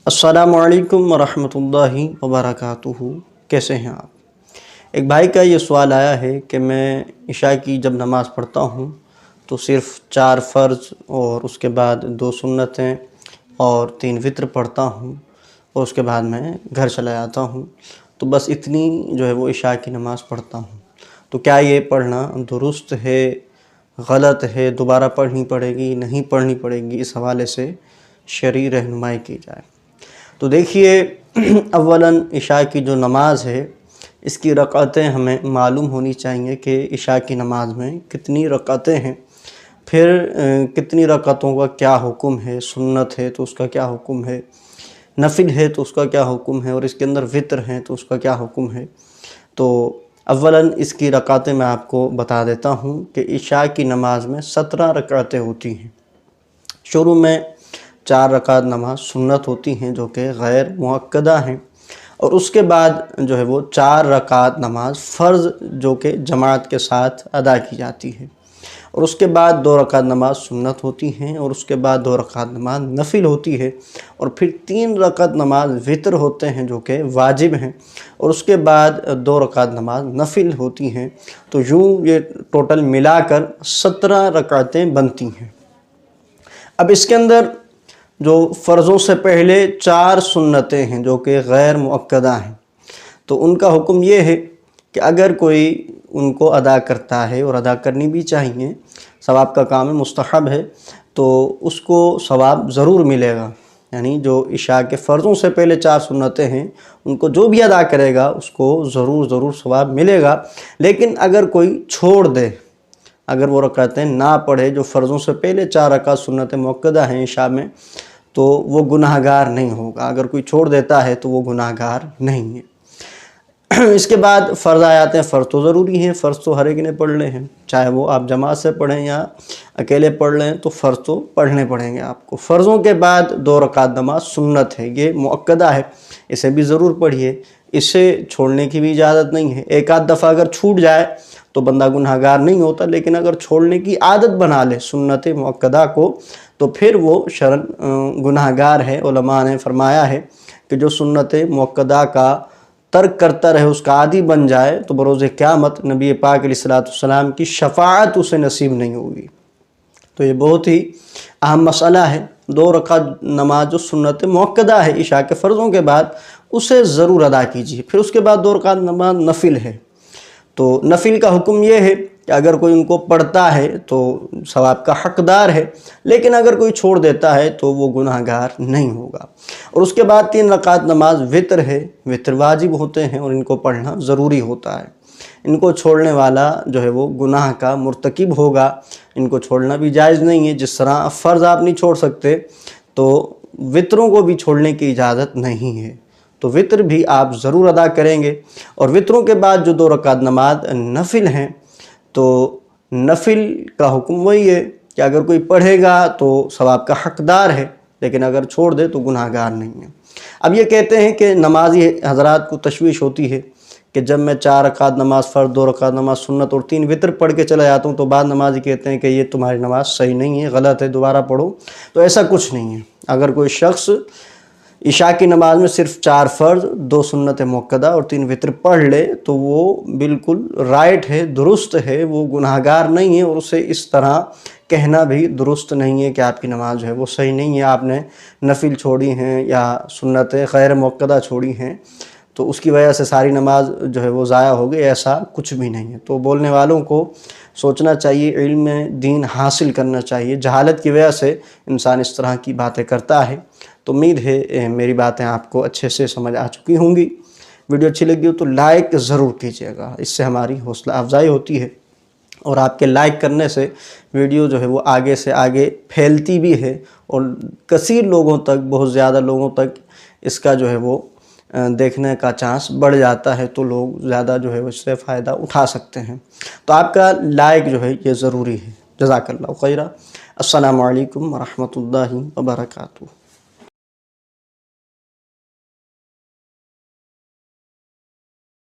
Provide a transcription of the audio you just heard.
السلام علیکم ورحمۃ اللہ وبرکاتہ۔ کیسے ہیں آپ؟ ایک بھائی کا یہ سوال آیا ہے کہ میں عشاء کی جب نماز پڑھتا ہوں تو صرف 4 فرض اور اس کے بعد 2 سنتیں اور 3 وتر پڑھتا ہوں اور اس کے بعد میں گھر چلا جاتا ہوں، تو بس اتنی جو ہے وہ عشاء کی نماز پڑھتا ہوں۔ تو کیا یہ پڑھنا درست ہے، غلط ہے، دوبارہ پڑھنی پڑے گی، نہیں پڑھنی پڑے گی؟ اس حوالے سے شرعی رہنمائی کی جائے۔ تو دیکھیے، اولاً عشاء کی جو نماز ہے اس کی رکعتیں ہمیں معلوم ہونی چاہیے کہ عشاء کی نماز میں کتنی رکعتیں ہیں، پھر کتنی رکعتوں کا کیا حکم ہے، سنت ہے تو اس کا کیا حکم ہے، نفل ہے تو اس کا کیا حکم ہے، اور اس کے اندر وتر ہیں تو اس کا کیا حکم ہے۔ تو اولاً اس کی رکعتیں میں آپ کو بتا دیتا ہوں کہ عشاء کی نماز میں 17 رکعتیں ہوتی ہیں۔ شروع میں 4 رکعت نماز سنت ہوتی ہیں جو کہ غیر مؤکدہ ہیں، اور اس کے بعد جو ہے وہ 4 رکعت نماز فرض جو کہ جماعت کے ساتھ ادا کی جاتی ہے، اور اس کے بعد 2 رکعت نماز سنت ہوتی ہیں، اور اس کے بعد 2 رکعت نماز نفل ہوتی ہے، اور پھر 3 رکعت نماز وتر ہوتے ہیں جو کہ واجب ہیں، اور اس کے بعد 2 رکعت نماز نفل ہوتی ہیں۔ تو یوں یہ ٹوٹل ملا کر 17 رکعتیں بنتی ہیں۔ اب اس کے اندر جو فرضوں سے پہلے 4 سنتیں ہیں جو کہ غیر مؤکدہ ہیں، تو ان کا حکم یہ ہے کہ اگر کوئی ان کو ادا کرتا ہے، اور ادا کرنی بھی چاہیے، ثواب کا کام ہے، مستحب ہے، تو اس کو ثواب ضرور ملے گا۔ یعنی جو عشاء کے فرضوں سے پہلے 4 سنتیں ہیں ان کو جو بھی ادا کرے گا اس کو ضرور ثواب ملے گا۔ لیکن اگر کوئی چھوڑ دے، اگر وہ رکعتیں نہ پڑھے جو فرضوں سے پہلے 4 رکعت سنت مؤکدہ ہیں عشاء میں، تو وہ گناہ گار نہیں ہوگا۔ اگر کوئی چھوڑ دیتا ہے تو وہ گناہ گار نہیں ہے۔ اس کے بعد فرض آ جاتے ہیں۔ فرض تو ضروری ہیں، فرض تو ہر ایک نے پڑھنے ہیں، چاہے وہ آپ جماعت سے پڑھیں یا اکیلے پڑھ لیں، تو فرض تو پڑھنے پڑیں گے آپ کو۔ فرضوں کے بعد 2 رکعت نماز سنت ہے، یہ مؤکدہ ہے، اسے بھی ضرور پڑھیے، اسے چھوڑنے کی بھی اجازت نہیں ہے۔ ایک آدھ دفعہ اگر چھوٹ جائے تو بندہ گناہ گار نہیں ہوتا، لیکن اگر چھوڑنے کی عادت بنا لے سنت مؤکدہ کو تو پھر وہ شرعاً گناہ گار ہے۔ علماء نے فرمایا ہے کہ جو سنت مؤکدہ کا ترک کرتا رہے، اس کا عادی بن جائے، تو بروز قیامت نبی پاک علیہ السلام کی شفاعت اسے نصیب نہیں ہوگی۔ تو یہ بہت ہی اہم مسئلہ ہے۔ 2 رکعت نماز جو سنت مؤکدہ ہے عشاء کے فرضوں کے بعد، اسے ضرور ادا کیجیے۔ پھر اس کے بعد 2 رکعت نماز نفل ہے۔ تو نفل کا حکم یہ ہے کہ اگر کوئی ان کو پڑھتا ہے تو ثواب کا حقدار ہے، لیکن اگر کوئی چھوڑ دیتا ہے تو وہ گناہ گار نہیں ہوگا۔ اور اس کے بعد 3 رکعت نماز وتر ہے۔ وتر واجب ہوتے ہیں اور ان کو پڑھنا ضروری ہوتا ہے۔ ان کو چھوڑنے والا جو ہے وہ گناہ کا مرتکب ہوگا، ان کو چھوڑنا بھی جائز نہیں ہے۔ جس طرح فرض آپ نہیں چھوڑ سکتے تو وتروں کو بھی چھوڑنے کی اجازت نہیں ہے، تو وتر بھی آپ ضرور ادا کریں گے۔ اور وتروں کے بعد جو 2 رکعت نماز نفل ہیں، تو نفل کا حکم وہی ہے کہ اگر کوئی پڑھے گا تو ثواب کا حقدار ہے، لیکن اگر چھوڑ دے تو گناہ گار نہیں ہے۔ اب یہ کہتے ہیں کہ نمازی حضرات کو تشویش ہوتی ہے کہ جب میں 4 رکعت نماز فرض، 2 رکعت نماز سنت اور 3 وتر پڑھ کے چلا جاتا ہوں، تو بعض نمازی کہتے ہیں کہ یہ تمہاری نماز صحیح نہیں ہے، غلط ہے، دوبارہ پڑھو۔ تو ایسا کچھ نہیں ہے۔ اگر کوئی شخص عشاء کی نماز میں صرف 4 فرض، 2 سنت مؤکدہ اور 3 وتر پڑھ لے تو وہ بالکل رائٹ ہے، درست ہے، وہ گناہ گار نہیں ہے، اور اسے اس طرح کہنا بھی درست نہیں ہے کہ آپ کی نماز جو ہے وہ صحیح نہیں ہے، آپ نے نفل چھوڑی ہیں یا سنت غیر مؤکدہ چھوڑی ہیں، تو اس کی وجہ سے ساری نماز جو ہے وہ ضائع ہو گئی۔ ایسا کچھ بھی نہیں ہے۔ تو بولنے والوں کو سوچنا چاہیے، علم دین حاصل کرنا چاہیے۔ جہالت کی وجہ سے انسان اس طرح کی باتیں کرتا ہے۔ تو امید ہے میری باتیں آپ کو اچھے سے سمجھ آ چکی ہوں گی۔ ویڈیو اچھی لگی ہو تو لائک ضرور کیجیے گا، اس سے ہماری حوصلہ افزائی ہوتی ہے، اور آپ کے لائک کرنے سے ویڈیو جو ہے وہ آگے سے آگے پھیلتی بھی ہے، اور کثیر لوگوں تک، بہت زیادہ لوگوں تک اس کا جو ہے وہ دیکھنے کا چانس بڑھ جاتا ہے، تو لوگ زیادہ جو ہے اس سے فائدہ اٹھا سکتے ہیں۔ تو آپ کا لائک جو ہے یہ ضروری ہے۔ جزاک اللہ خیرہ۔ السلام علیکم ورحمۃ اللہ وبرکاتہ۔